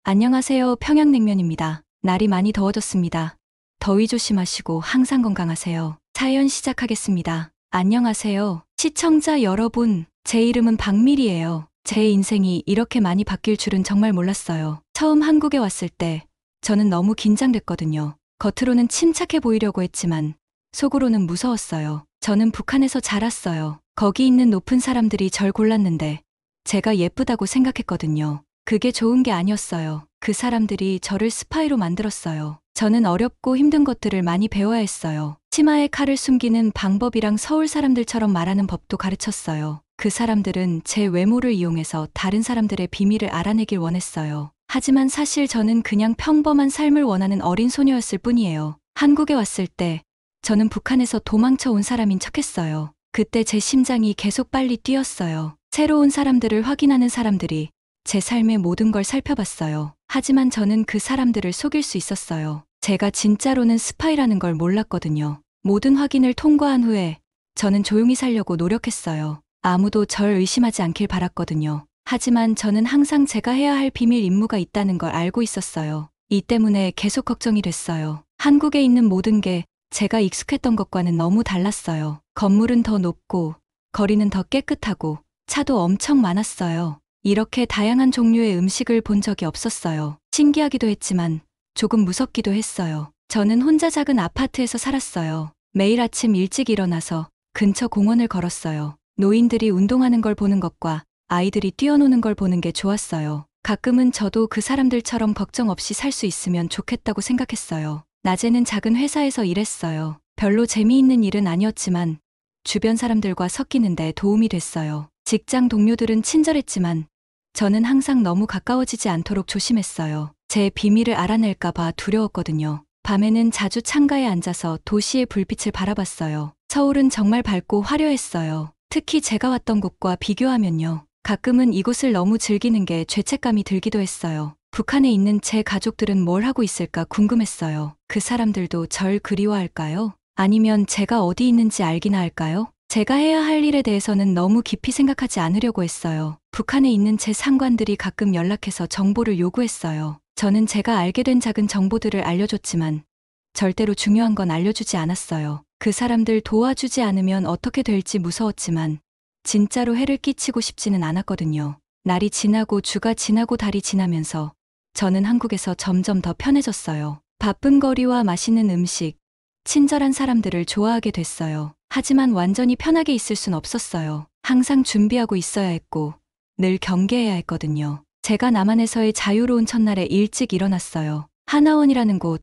안녕하세요. 평양냉면입니다. 날이 많이 더워졌습니다. 더위 조심하시고 항상 건강하세요. 사연 시작하겠습니다. 안녕하세요. 시청자 여러분, 제 이름은 박미리예요. 제 인생이 이렇게 많이 바뀔 줄은 정말 몰랐어요. 처음 한국에 왔을 때 저는 너무 긴장됐거든요. 겉으로는 침착해 보이려고 했지만 속으로는 무서웠어요. 저는 북한에서 자랐어요. 거기 있는 높은 사람들이 절 골랐는데 제가 예쁘다고 생각했거든요. 그게 좋은 게 아니었어요. 그 사람들이 저를 스파이로 만들었어요. 저는 어렵고 힘든 것들을 많이 배워야 했어요. 치마에 칼을 숨기는 방법이랑 서울 사람들처럼 말하는 법도 가르쳤어요. 그 사람들은 제 외모를 이용해서 다른 사람들의 비밀을 알아내길 원했어요. 하지만 사실 저는 그냥 평범한 삶을 원하는 어린 소녀였을 뿐이에요. 한국에 왔을 때 저는 북한에서 도망쳐 온 사람인 척했어요. 그때 제 심장이 계속 빨리 뛰었어요. 새로운 사람들을 확인하는 사람들이 제 삶의 모든 걸 살펴봤어요. 하지만 저는 그 사람들을 속일 수 있었어요. 제가 진짜로는 스파이라는 걸 몰랐거든요. 모든 확인을 통과한 후에 저는 조용히 살려고 노력했어요. 아무도 절 의심하지 않길 바랐거든요. 하지만 저는 항상 제가 해야 할 비밀 임무가 있다는 걸 알고 있었어요. 이 때문에 계속 걱정이 됐어요. 한국에 있는 모든 게 제가 익숙했던 것과는 너무 달랐어요. 건물은 더 높고 거리는 더 깨끗하고 차도 엄청 많았어요. 이렇게 다양한 종류의 음식을 본 적이 없었어요. 신기하기도 했지만 조금 무섭기도 했어요. 저는 혼자 작은 아파트에서 살았어요. 매일 아침 일찍 일어나서 근처 공원을 걸었어요. 노인들이 운동하는 걸 보는 것과 아이들이 뛰어노는 걸 보는 게 좋았어요. 가끔은 저도 그 사람들처럼 걱정 없이 살 수 있으면 좋겠다고 생각했어요. 낮에는 작은 회사에서 일했어요. 별로 재미있는 일은 아니었지만 주변 사람들과 섞이는데 도움이 됐어요. 직장 동료들은 친절했지만 저는 항상 너무 가까워지지 않도록 조심했어요. 제 비밀을 알아낼까봐 두려웠거든요. 밤에는 자주 창가에 앉아서 도시의 불빛을 바라봤어요. 서울은 정말 밝고 화려했어요. 특히 제가 왔던 곳과 비교하면요. 가끔은 이곳을 너무 즐기는 게 죄책감이 들기도 했어요. 북한에 있는 제 가족들은 뭘 하고 있을까 궁금했어요. 그 사람들도 절 그리워할까요? 아니면 제가 어디 있는지 알기나 할까요? 제가 해야 할 일에 대해서는 너무 깊이 생각하지 않으려고 했어요. 북한에 있는 제 상관들이 가끔 연락해서 정보를 요구했어요. 저는 제가 알게 된 작은 정보들을 알려줬지만 절대로 중요한 건 알려주지 않았어요. 그 사람들 도와주지 않으면 어떻게 될지 무서웠지만 진짜로 해를 끼치고 싶지는 않았거든요. 날이 지나고 주가 지나고 달이 지나면서 저는 한국에서 점점 더 편해졌어요. 바쁜 거리와 맛있는 음식, 친절한 사람들을 좋아하게 됐어요. 하지만 완전히 편하게 있을 순 없었어요. 항상 준비하고 있어야 했고 늘 경계해야 했거든요. 제가 남한에서의 자유로운 첫날에 일찍 일어났어요. 하나원이라는 곳,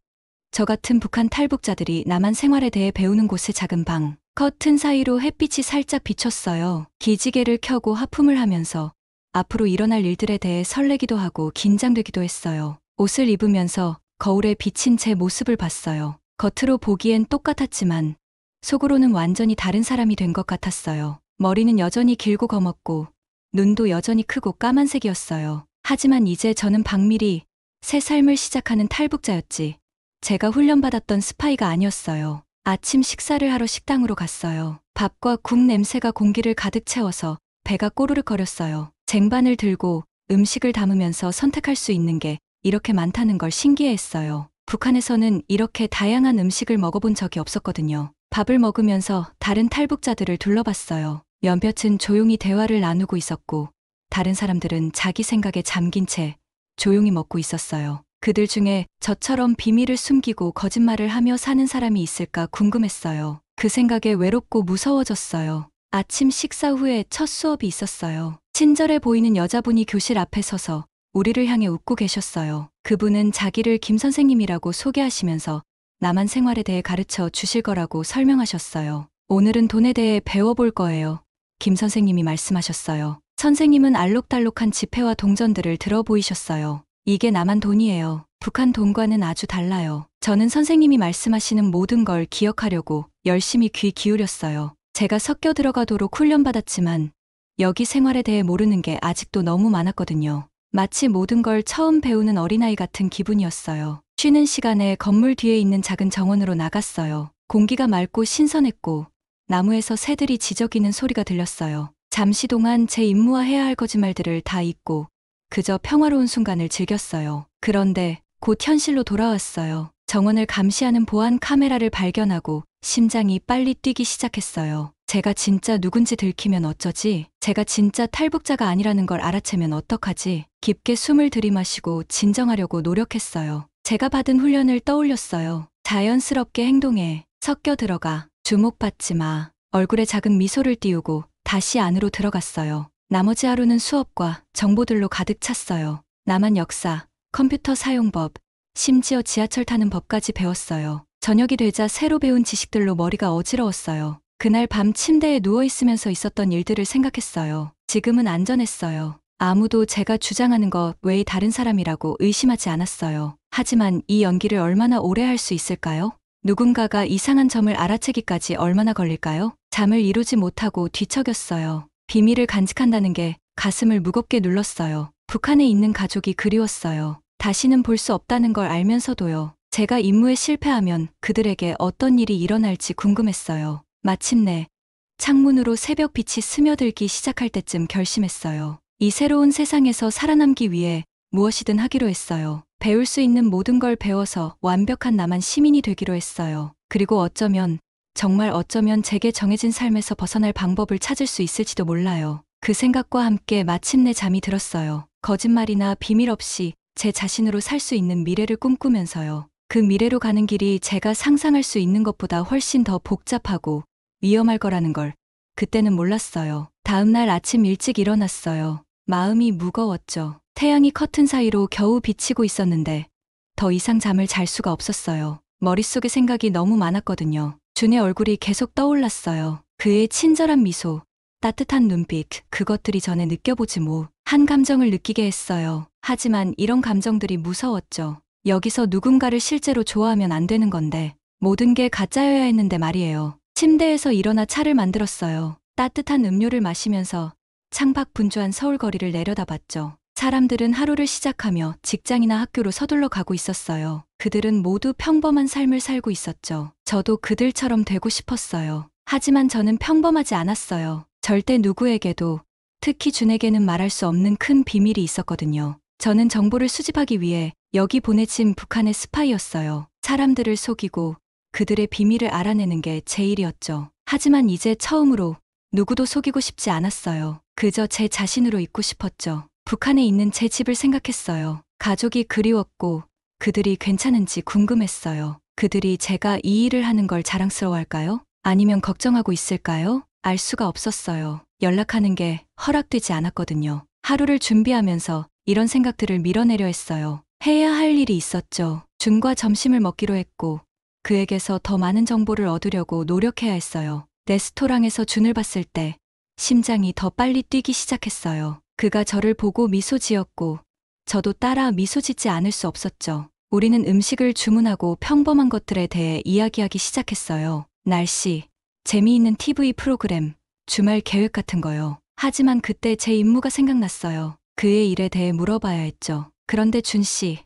저 같은 북한 탈북자들이 남한 생활에 대해 배우는 곳의 작은 방. 커튼 사이로 햇빛이 살짝 비쳤어요. 기지개를 켜고 하품을 하면서 앞으로 일어날 일들에 대해 설레기도 하고 긴장되기도 했어요. 옷을 입으면서 거울에 비친 제 모습을 봤어요. 겉으로 보기엔 똑같았지만 속으로는 완전히 다른 사람이 된 것 같았어요. 머리는 여전히 길고 검었고 눈도 여전히 크고 까만색이었어요. 하지만 이제 저는 박미리, 새 삶을 시작하는 탈북자였지. 제가 훈련받았던 스파이가 아니었어요. 아침 식사를 하러 식당으로 갔어요. 밥과 국 냄새가 공기를 가득 채워서 배가 꼬르륵거렸어요. 쟁반을 들고 음식을 담으면서 선택할 수 있는 게 이렇게 많다는 걸 신기해했어요. 북한에서는 이렇게 다양한 음식을 먹어본 적이 없었거든요. 밥을 먹으면서 다른 탈북자들을 둘러봤어요. 몇몇은 조용히 대화를 나누고 있었고 다른 사람들은 자기 생각에 잠긴 채 조용히 먹고 있었어요. 그들 중에 저처럼 비밀을 숨기고 거짓말을 하며 사는 사람이 있을까 궁금했어요. 그 생각에 외롭고 무서워졌어요. 아침 식사 후에 첫 수업이 있었어요. 친절해 보이는 여자분이 교실 앞에 서서 우리를 향해 웃고 계셨어요. 그분은 자기를 김 선생님이라고 소개하시면서 남한 생활에 대해 가르쳐 주실 거라고 설명하셨어요. 오늘은 돈에 대해 배워볼 거예요. 김 선생님이 말씀하셨어요. 선생님은 알록달록한 지폐와 동전들을 들어 보이셨어요. 이게 남한 돈이에요. 북한 돈과는 아주 달라요. 저는 선생님이 말씀하시는 모든 걸 기억하려고 열심히 귀 기울였어요. 제가 섞여 들어가도록 훈련받았지만 여기 생활에 대해 모르는 게 아직도 너무 많았거든요. 마치 모든 걸 처음 배우는 어린아이 같은 기분이었어요. 쉬는 시간에 건물 뒤에 있는 작은 정원으로 나갔어요. 공기가 맑고 신선했고 나무에서 새들이 지저귀는 소리가 들렸어요. 잠시 동안 제 임무와 해야 할 거짓말들을 다 잊고 그저 평화로운 순간을 즐겼어요. 그런데 곧 현실로 돌아왔어요. 정원을 감시하는 보안 카메라를 발견하고 심장이 빨리 뛰기 시작했어요. 제가 진짜 누군지 들키면 어쩌지? 제가 진짜 탈북자가 아니라는 걸 알아채면 어떡하지? 깊게 숨을 들이마시고 진정하려고 노력했어요. 제가 받은 훈련을 떠올렸어요. 자연스럽게 행동에 섞여 들어가. 주목받지 마. 얼굴에 작은 미소를 띄우고 다시 안으로 들어갔어요. 나머지 하루는 수업과 정보들로 가득 찼어요. 남한 역사, 컴퓨터 사용법, 심지어 지하철 타는 법까지 배웠어요. 저녁이 되자 새로 배운 지식들로 머리가 어지러웠어요. 그날 밤 침대에 누워있으면서 있었던 일들을 생각했어요. 지금은 안전했어요. 아무도 제가 주장하는 것 외에 다른 사람이라고 의심하지 않았어요. 하지만 이 연기를 얼마나 오래 할 수 있을까요? 누군가가 이상한 점을 알아채기까지 얼마나 걸릴까요? 잠을 이루지 못하고 뒤척였어요. 비밀을 간직한다는 게 가슴을 무겁게 눌렀어요. 북한에 있는 가족이 그리웠어요. 다시는 볼 수 없다는 걸 알면서도요. 제가 임무에 실패하면 그들에게 어떤 일이 일어날지 궁금했어요. 마침내 창문으로 새벽빛이 스며들기 시작할 때쯤 결심했어요. 이 새로운 세상에서 살아남기 위해 무엇이든 하기로 했어요. 배울 수 있는 모든 걸 배워서 완벽한 나만 시민이 되기로 했어요. 그리고 어쩌면, 정말 어쩌면 제게 정해진 삶에서 벗어날 방법을 찾을 수 있을지도 몰라요. 그 생각과 함께 마침내 잠이 들었어요. 거짓말이나 비밀 없이 제 자신으로 살 수 있는 미래를 꿈꾸면서요. 그 미래로 가는 길이 제가 상상할 수 있는 것보다 훨씬 더 복잡하고 위험할 거라는 걸 그때는 몰랐어요. 다음 날 아침 일찍 일어났어요. 마음이 무거웠죠. 태양이 커튼 사이로 겨우 비치고 있었는데 더 이상 잠을 잘 수가 없었어요. 머릿속에 생각이 너무 많았거든요. 준의 얼굴이 계속 떠올랐어요. 그의 친절한 미소, 따뜻한 눈빛, 그것들이 전에 느껴보지 못한 감정을 느끼게 했어요. 하지만 이런 감정들이 무서웠죠. 여기서 누군가를 실제로 좋아하면 안 되는 건데 모든 게 가짜여야 했는데 말이에요. 침대에서 일어나 차를 만들었어요. 따뜻한 음료를 마시면서 창밖 분주한 서울 거리를 내려다봤죠. 사람들은 하루를 시작하며 직장이나 학교로 서둘러 가고 있었어요. 그들은 모두 평범한 삶을 살고 있었죠. 저도 그들처럼 되고 싶었어요. 하지만 저는 평범하지 않았어요. 절대 누구에게도, 특히 준에게는 말할 수 없는 큰 비밀이 있었거든요. 저는 정보를 수집하기 위해 여기 보내진 북한의 스파이였어요. 사람들을 속이고 그들의 비밀을 알아내는 게 제 일이었죠. 하지만 이제 처음으로 누구도 속이고 싶지 않았어요. 그저 제 자신으로 있고 싶었죠. 북한에 있는 제 집을 생각했어요. 가족이 그리웠고 그들이 괜찮은지 궁금했어요. 그들이 제가 이 일을 하는 걸 자랑스러워할까요? 아니면 걱정하고 있을까요? 알 수가 없었어요. 연락하는 게 허락되지 않았거든요. 하루를 준비하면서 이런 생각들을 밀어내려 했어요. 해야 할 일이 있었죠. 준과 점심을 먹기로 했고 그에게서 더 많은 정보를 얻으려고 노력해야 했어요. 레스토랑에서 준을 봤을 때 심장이 더 빨리 뛰기 시작했어요. 그가 저를 보고 미소 지었고 저도 따라 미소 짓지 않을 수 없었죠. 우리는 음식을 주문하고 평범한 것들에 대해 이야기하기 시작했어요. 날씨, 재미있는 TV 프로그램, 주말 계획 같은 거요. 하지만 그때 제 임무가 생각났어요. 그의 일에 대해 물어봐야 했죠. 그런데 준 씨,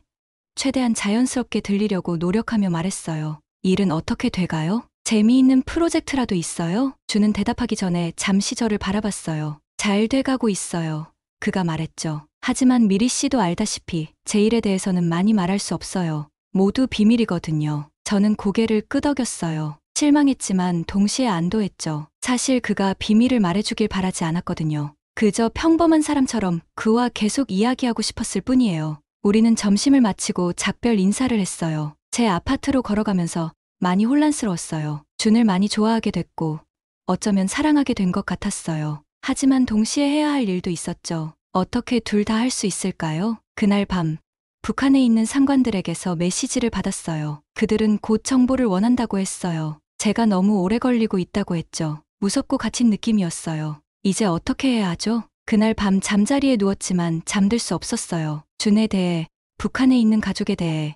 최대한 자연스럽게 들리려고 노력하며 말했어요. 일은 어떻게 돼가요? 재미있는 프로젝트라도 있어요? 준은 대답하기 전에 잠시 저를 바라봤어요. 잘 돼가고 있어요. 그가 말했죠. 하지만 미리 씨도 알다시피 제 일에 대해서는 많이 말할 수 없어요. 모두 비밀이거든요. 저는 고개를 끄덕였어요. 실망했지만 동시에 안도했죠. 사실 그가 비밀을 말해주길 바라지 않았거든요. 그저 평범한 사람처럼 그와 계속 이야기하고 싶었을 뿐이에요. 우리는 점심을 마치고 작별 인사를 했어요. 제 아파트로 걸어가면서 많이 혼란스러웠어요. 준을 많이 좋아하게 됐고 어쩌면 사랑하게 된 것 같았어요. 하지만 동시에 해야 할 일도 있었죠. 어떻게 둘 다 할 수 있을까요? 그날 밤 북한에 있는 상관들에게서 메시지를 받았어요. 그들은 곧 정보를 원한다고 했어요. 제가 너무 오래 걸리고 있다고 했죠. 무섭고 갇힌 느낌이었어요. 이제 어떻게 해야 하죠? 그날 밤 잠자리에 누웠지만 잠들 수 없었어요. 준에 대해, 북한에 있는 가족에 대해,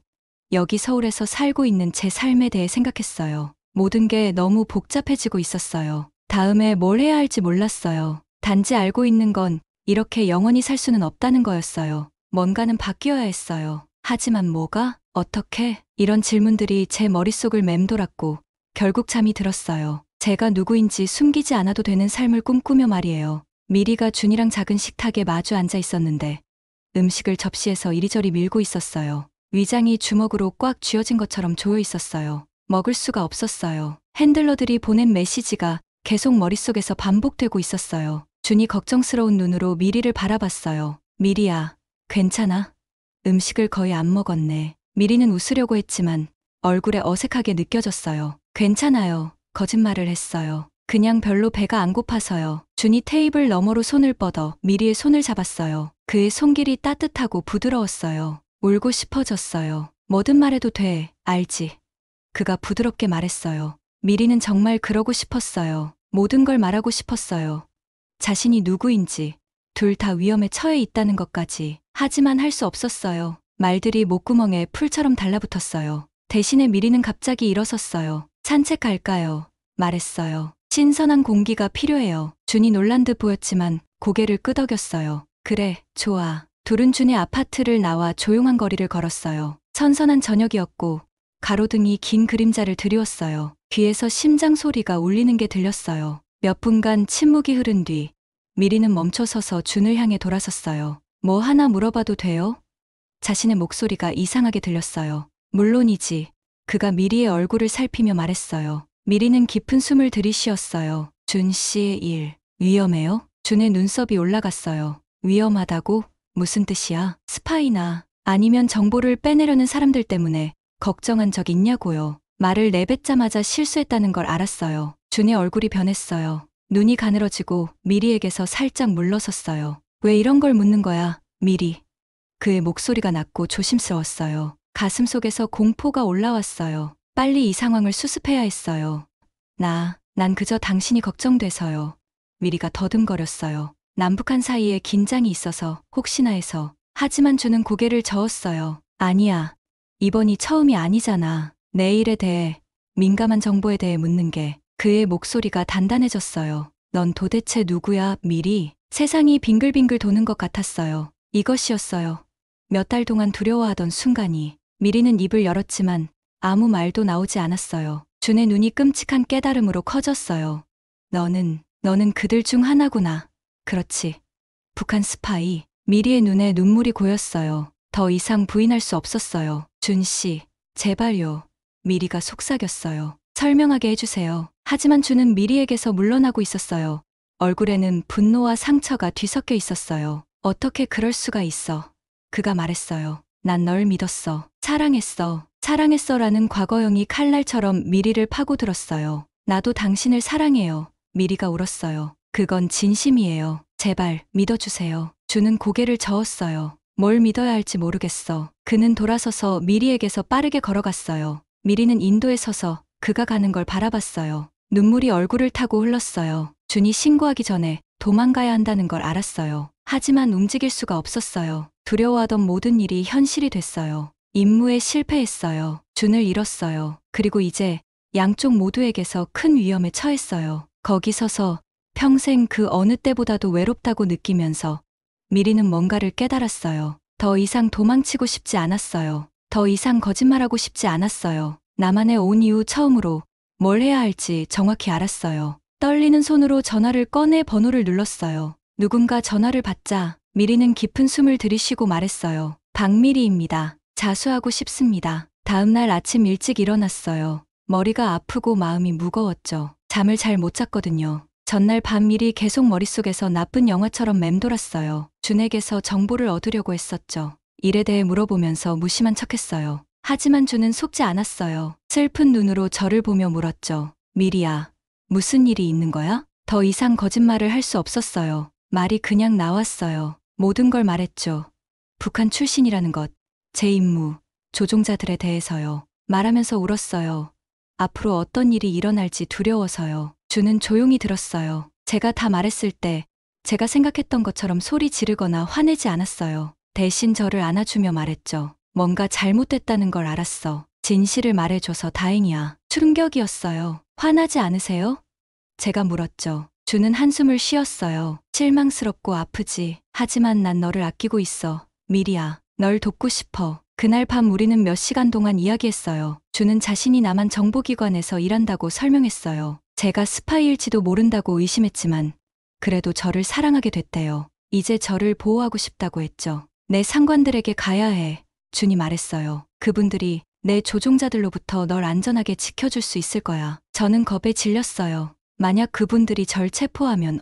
여기 서울에서 살고 있는 제 삶에 대해 생각했어요. 모든 게 너무 복잡해지고 있었어요. 다음에 뭘 해야 할지 몰랐어요. 단지 알고 있는 건 이렇게 영원히 살 수는 없다는 거였어요. 뭔가는 바뀌어야 했어요. 하지만 뭐가? 어떻게? 이런 질문들이 제 머릿속을 맴돌았고 결국 잠이 들었어요. 제가 누구인지 숨기지 않아도 되는 삶을 꿈꾸며 말이에요. 미리가 준이랑 작은 식탁에 마주 앉아 있었는데 음식을 접시에서 이리저리 밀고 있었어요. 위장이 주먹으로 꽉 쥐어진 것처럼 조여 있었어요. 먹을 수가 없었어요. 핸들러들이 보낸 메시지가 계속 머릿속에서 반복되고 있었어요. 준이 걱정스러운 눈으로 미리를 바라봤어요. 미리야, 괜찮아? 음식을 거의 안 먹었네. 미리는 웃으려고 했지만 얼굴에 어색하게 느껴졌어요. 괜찮아요. 거짓말을 했어요. 그냥 별로 배가 안 고파서요. 준이 테이블 너머로 손을 뻗어 미리의 손을 잡았어요. 그의 손길이 따뜻하고 부드러웠어요. 울고 싶어졌어요. 뭐든 말해도 돼, 알지? 그가 부드럽게 말했어요. 미리는 정말 그러고 싶었어요. 모든 걸 말하고 싶었어요. 자신이 누구인지, 둘 다 위험에 처해 있다는 것까지. 하지만 할 수 없었어요. 말들이 목구멍에 풀처럼 달라붙었어요. 대신에 미리는 갑자기 일어섰어요. 산책 갈까요? 말했어요. 신선한 공기가 필요해요. 준이 놀란 듯 보였지만 고개를 끄덕였어요. 그래, 좋아. 둘은 준의 아파트를 나와 조용한 거리를 걸었어요. 선선한 저녁이었고 가로등이 긴 그림자를 드리웠어요. 귀에서 심장 소리가 울리는 게 들렸어요. 몇 분간 침묵이 흐른 뒤 미리는 멈춰서서 준을 향해 돌아섰어요. 뭐 하나 물어봐도 돼요? 자신의 목소리가 이상하게 들렸어요. 물론이지. 그가 미리의 얼굴을 살피며 말했어요. 미리는 깊은 숨을 들이쉬었어요. 준 씨의 일, 위험해요? 준의 눈썹이 올라갔어요. 위험하다고? 무슨 뜻이야? 스파이나 아니면 정보를 빼내려는 사람들 때문에 걱정한 적 있냐고요. 말을 내뱉자마자 실수했다는 걸 알았어요. 준의 얼굴이 변했어요. 눈이 가늘어지고 미리에게서 살짝 물러섰어요. 왜 이런 걸 묻는 거야, 미리? 그의 목소리가 낮고 조심스러웠어요. 가슴속에서 공포가 올라왔어요. 빨리 이 상황을 수습해야 했어요. 난 그저 당신이 걱정돼서요. 미리가 더듬거렸어요. 남북한 사이에 긴장이 있어서 혹시나 해서. 하지만 준은 고개를 저었어요. 아니야. 이번이 처음이 아니잖아. 내 일에 대해, 민감한 정보에 대해 묻는 게. 그의 목소리가 단단해졌어요. 넌 도대체 누구야, 미리? 세상이 빙글빙글 도는 것 같았어요. 이것이었어요. 몇 달 동안 두려워하던 순간이. 미리는 입을 열었지만 아무 말도 나오지 않았어요. 준의 눈이 끔찍한 깨달음으로 커졌어요. 너는 그들 중 하나구나. 그렇지. 북한 스파이. 미리의 눈에 눈물이 고였어요. 더 이상 부인할 수 없었어요. 준 씨, 제발요. 미리가 속삭였어요. 설명하게 해주세요. 하지만 준은 미리에게서 물러나고 있었어요. 얼굴에는 분노와 상처가 뒤섞여 있었어요. 어떻게 그럴 수가 있어. 그가 말했어요. 난 널 믿었어. 사랑했어. 사랑했어라는 과거형이 칼날처럼 미리를 파고들었어요. 나도 당신을 사랑해요. 미리가 울었어요. 그건 진심이에요. 제발 믿어주세요. 준은 고개를 저었어요. 뭘 믿어야 할지 모르겠어. 그는 돌아서서 미리에게서 빠르게 걸어갔어요. 미리는 인도에 서서 그가 가는 걸 바라봤어요. 눈물이 얼굴을 타고 흘렀어요. 준이 신고하기 전에 도망가야 한다는 걸 알았어요. 하지만 움직일 수가 없었어요. 두려워하던 모든 일이 현실이 됐어요. 임무에 실패했어요. 준을 잃었어요. 그리고 이제 양쪽 모두에게서 큰 위험에 처했어요. 거기 서서 평생 그 어느 때보다도 외롭다고 느끼면서 미리는 뭔가를 깨달았어요. 더 이상 도망치고 싶지 않았어요. 더 이상 거짓말하고 싶지 않았어요. 남한에 온 이후 처음으로 뭘 해야 할지 정확히 알았어요. 떨리는 손으로 전화를 꺼내 번호를 눌렀어요. 누군가 전화를 받자 미리는 깊은 숨을 들이쉬고 말했어요. 박미리입니다. 자수하고 싶습니다. 다음 날 아침 일찍 일어났어요. 머리가 아프고 마음이 무거웠죠. 잠을 잘 못 잤거든요. 전날 밤 미리 계속 머릿속에서 나쁜 영화처럼 맴돌았어요. 준에게서 정보를 얻으려고 했었죠. 일에 대해 물어보면서 무심한 척했어요. 하지만 준은 속지 않았어요. 슬픈 눈으로 저를 보며 물었죠. 미리야, 무슨 일이 있는 거야? 더 이상 거짓말을 할 수 없었어요. 말이 그냥 나왔어요. 모든 걸 말했죠. 북한 출신이라는 것, 제 임무, 조종자들에 대해서요. 말하면서 울었어요. 앞으로 어떤 일이 일어날지 두려워서요. 준은 조용히 들었어요. 제가 다 말했을 때 제가 생각했던 것처럼 소리 지르거나 화내지 않았어요. 대신 저를 안아주며 말했죠. 뭔가 잘못됐다는 걸 알았어. 진실을 말해줘서 다행이야. 충격이었어요. 화나지 않으세요? 제가 물었죠. 준은 한숨을 쉬었어요. 실망스럽고 아프지. 하지만 난 너를 아끼고 있어. 미리야, 널 돕고 싶어. 그날 밤 우리는 몇 시간 동안 이야기했어요. 준은 자신이 남한 정보기관에서 일한다고 설명했어요. 제가 스파이일지도 모른다고 의심했지만 그래도 저를 사랑하게 됐대요. 이제 저를 보호하고 싶다고 했죠. 내 상관들에게 가야 해. 준이 말했어요. 그분들이 내 조종자들로부터 널 안전하게 지켜줄 수 있을 거야. 저는 겁에 질렸어요. 만약 그분들이 절 체포하면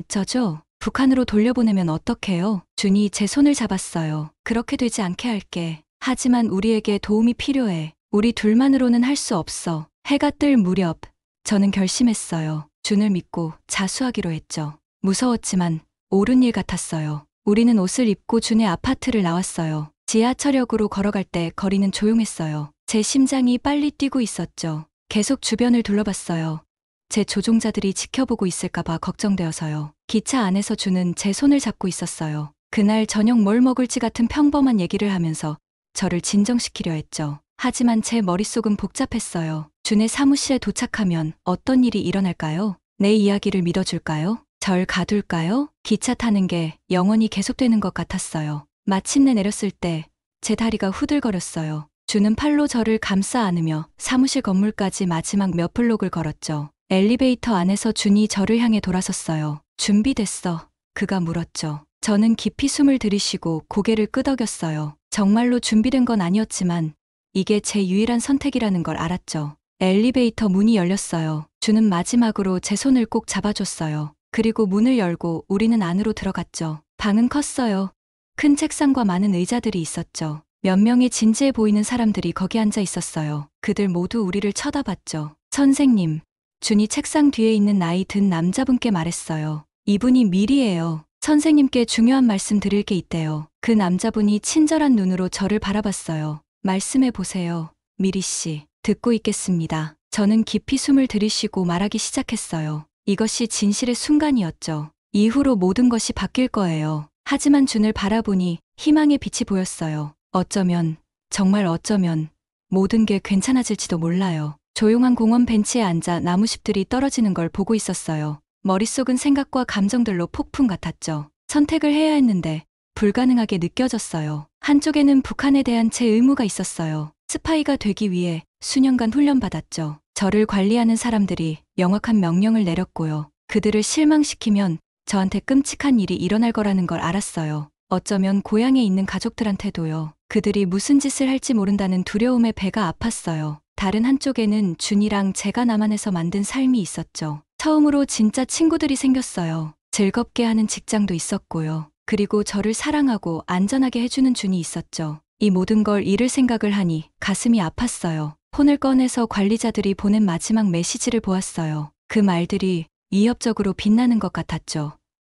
저죠. 북한으로 돌려보내면 어떡해요? 준이 제 손을 잡았어요. 그렇게 되지 않게 할게. 하지만 우리에게 도움이 필요해. 우리 둘만으로는 할 수 없어. 해가 뜰 무렵 저는 결심했어요. 준을 믿고 자수하기로 했죠. 무서웠지만 옳은 일 같았어요. 우리는 옷을 입고 준의 아파트를 나왔어요. 지하철역으로 걸어갈 때 거리는 조용했어요. 제 심장이 빨리 뛰고 있었죠. 계속 주변을 둘러봤어요. 제 조종자들이 지켜보고 있을까봐 걱정되어서요. 기차 안에서 준은 제 손을 잡고 있었어요. 그날 저녁 뭘 먹을지 같은 평범한 얘기를 하면서 저를 진정시키려 했죠. 하지만 제 머릿속은 복잡했어요. 준의 사무실에 도착하면 어떤 일이 일어날까요? 내 이야기를 믿어줄까요? 절 가둘까요? 기차 타는 게 영원히 계속되는 것 같았어요. 마침내 내렸을 때 제 다리가 후들거렸어요. 준은 팔로 저를 감싸 안으며 사무실 건물까지 마지막 몇 블록을 걸었죠. 엘리베이터 안에서 준이 저를 향해 돌아섰어요. 준비됐어. 그가 물었죠. 저는 깊이 숨을 들이쉬고 고개를 끄덕였어요. 정말로 준비된 건 아니었지만 이게 제 유일한 선택이라는 걸 알았죠. 엘리베이터 문이 열렸어요. 준은 마지막으로 제 손을 꼭 잡아줬어요. 그리고 문을 열고 우리는 안으로 들어갔죠. 방은 컸어요. 큰 책상과 많은 의자들이 있었죠. 몇 명의 진지해 보이는 사람들이 거기 앉아 있었어요. 그들 모두 우리를 쳐다봤죠. 선생님, 준이 책상 뒤에 있는 나이 든 남자분께 말했어요. 이분이 밀이에요. 선생님께 중요한 말씀 드릴 게 있대요. 그 남자분이 친절한 눈으로 저를 바라봤어요. 말씀해 보세요. 미리 씨, 듣고 있겠습니다. 저는 깊이 숨을 들이쉬고 말하기 시작했어요. 이것이 진실의 순간이었죠. 이후로 모든 것이 바뀔 거예요. 하지만 준을 바라보니 희망의 빛이 보였어요. 어쩌면, 정말 어쩌면 모든 게 괜찮아질지도 몰라요. 조용한 공원 벤치에 앉아 나무잎들이 떨어지는 걸 보고 있었어요. 머릿속은 생각과 감정들로 폭풍 같았죠. 선택을 해야 했는데 불가능하게 느껴졌어요. 한쪽에는 북한에 대한 제 의무가 있었어요. 스파이가 되기 위해 수년간 훈련받았죠. 저를 관리하는 사람들이 명확한 명령을 내렸고요. 그들을 실망시키면 저한테 끔찍한 일이 일어날 거라는 걸 알았어요. 어쩌면 고향에 있는 가족들한테도요. 그들이 무슨 짓을 할지 모른다는 두려움에 배가 아팠어요. 다른 한쪽에는 준이랑 제가 남한에서 만든 삶이 있었죠. 처음으로 진짜 친구들이 생겼어요. 즐겁게 하는 직장도 있었고요. 그리고 저를 사랑하고 안전하게 해주는 준이 있었죠. 이 모든 걸 잃을 생각을 하니 가슴이 아팠어요. 폰을 꺼내서 관리자들이 보낸 마지막 메시지를 보았어요. 그 말들이 위협적으로 빛나는 것 같았죠.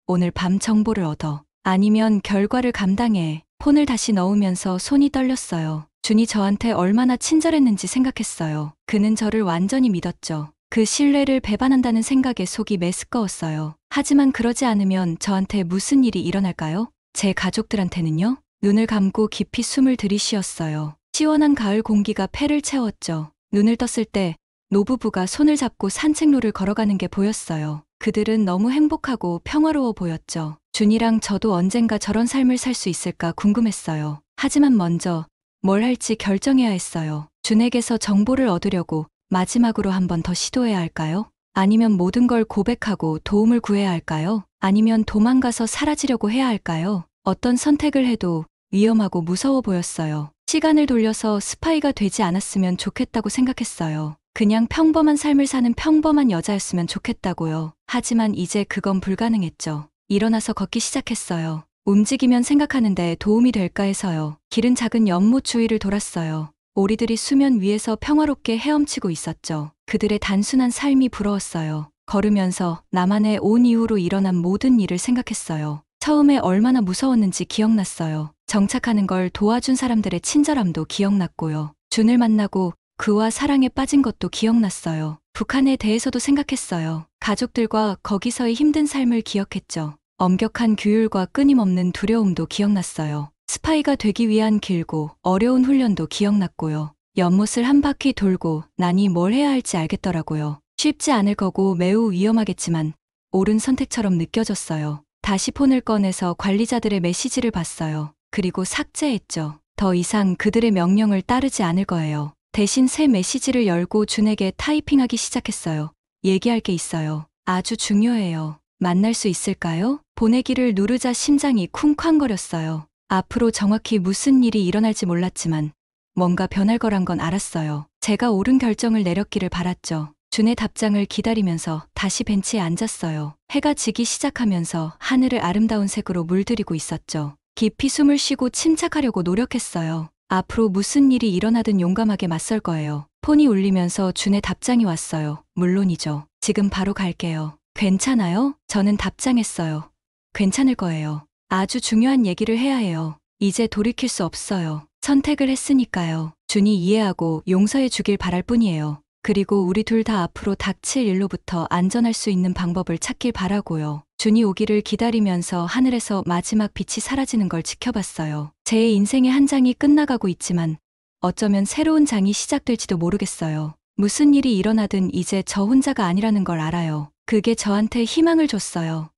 오늘 밤 정보를 얻어. 아니면 결과를 감당해. 폰을 다시 넣으면서 손이 떨렸어요. 준이 저한테 얼마나 친절했는지 생각했어요. 그는 저를 완전히 믿었죠. 그 신뢰를 배반한다는 생각에 속이 메스꺼웠어요. 하지만 그러지 않으면 저한테 무슨 일이 일어날까요? 제 가족들한테는요? 눈을 감고 깊이 숨을 들이쉬었어요. 시원한 가을 공기가 폐를 채웠죠. 눈을 떴을 때 노부부가 손을 잡고 산책로를 걸어가는 게 보였어요. 그들은 너무 행복하고 평화로워 보였죠. 준이랑 저도 언젠가 저런 삶을 살 수 있을까 궁금했어요. 하지만 먼저 뭘 할지 결정해야 했어요. 준에게서 정보를 얻으려고 마지막으로 한 번 더 시도해야 할까요? 아니면 모든 걸 고백하고 도움을 구해야 할까요? 아니면 도망가서 사라지려고 해야 할까요? 어떤 선택을 해도 위험하고 무서워 보였어요. 시간을 돌려서 스파이가 되지 않았으면 좋겠다고 생각했어요. 그냥 평범한 삶을 사는 평범한 여자였으면 좋겠다고요. 하지만 이제 그건 불가능했죠. 일어나서 걷기 시작했어요. 움직이면 생각하는데 도움이 될까 해서요. 길은 작은 연못 주위를 돌았어요. 오리들이 수면 위에서 평화롭게 헤엄치고 있었죠. 그들의 단순한 삶이 부러웠어요. 걸으면서 나만의 온 이후로 일어난 모든 일을 생각했어요. 처음에 얼마나 무서웠는지 기억났어요. 정착하는 걸 도와준 사람들의 친절함도 기억났고요. 준을 만나고 그와 사랑에 빠진 것도 기억났어요. 북한에 대해서도 생각했어요. 가족들과 거기서의 힘든 삶을 기억했죠. 엄격한 규율과 끊임없는 두려움도 기억났어요. 스파이가 되기 위한 길고 어려운 훈련도 기억났고요. 연못을 한 바퀴 돌고 나니 뭘 해야 할지 알겠더라고요. 쉽지 않을 거고 매우 위험하겠지만 옳은 선택처럼 느껴졌어요. 다시 폰을 꺼내서 관리자들의 메시지를 봤어요. 그리고 삭제했죠. 더 이상 그들의 명령을 따르지 않을 거예요. 대신 새 메시지를 열고 준에게 타이핑하기 시작했어요. 얘기할 게 있어요. 아주 중요해요. 만날 수 있을까요? 보내기를 누르자 심장이 쿵쾅거렸어요. 앞으로 정확히 무슨 일이 일어날지 몰랐지만 뭔가 변할 거란 건 알았어요. 제가 옳은 결정을 내렸기를 바랐죠. 준의 답장을 기다리면서 다시 벤치에 앉았어요. 해가 지기 시작하면서 하늘을 아름다운 색으로 물들이고 있었죠. 깊이 숨을 쉬고 침착하려고 노력했어요. 앞으로 무슨 일이 일어나든 용감하게 맞설 거예요. 폰이 울리면서 준의 답장이 왔어요. 물론이죠. 지금 바로 갈게요. 괜찮아요? 저는 답장했어요. 괜찮을 거예요. 아주 중요한 얘기를 해야 해요. 이제 돌이킬 수 없어요. 선택을 했으니까요. 준이 이해하고 용서해 주길 바랄 뿐이에요. 그리고 우리 둘 다 앞으로 닥칠 일로부터 안전할 수 있는 방법을 찾길 바라고요. 준이 오기를 기다리면서 하늘에서 마지막 빛이 사라지는 걸 지켜봤어요. 제 인생의 한 장이 끝나가고 있지만 어쩌면 새로운 장이 시작될지도 모르겠어요. 무슨 일이 일어나든 이제 저 혼자가 아니라는 걸 알아요. 그게 저한테 희망을 줬어요.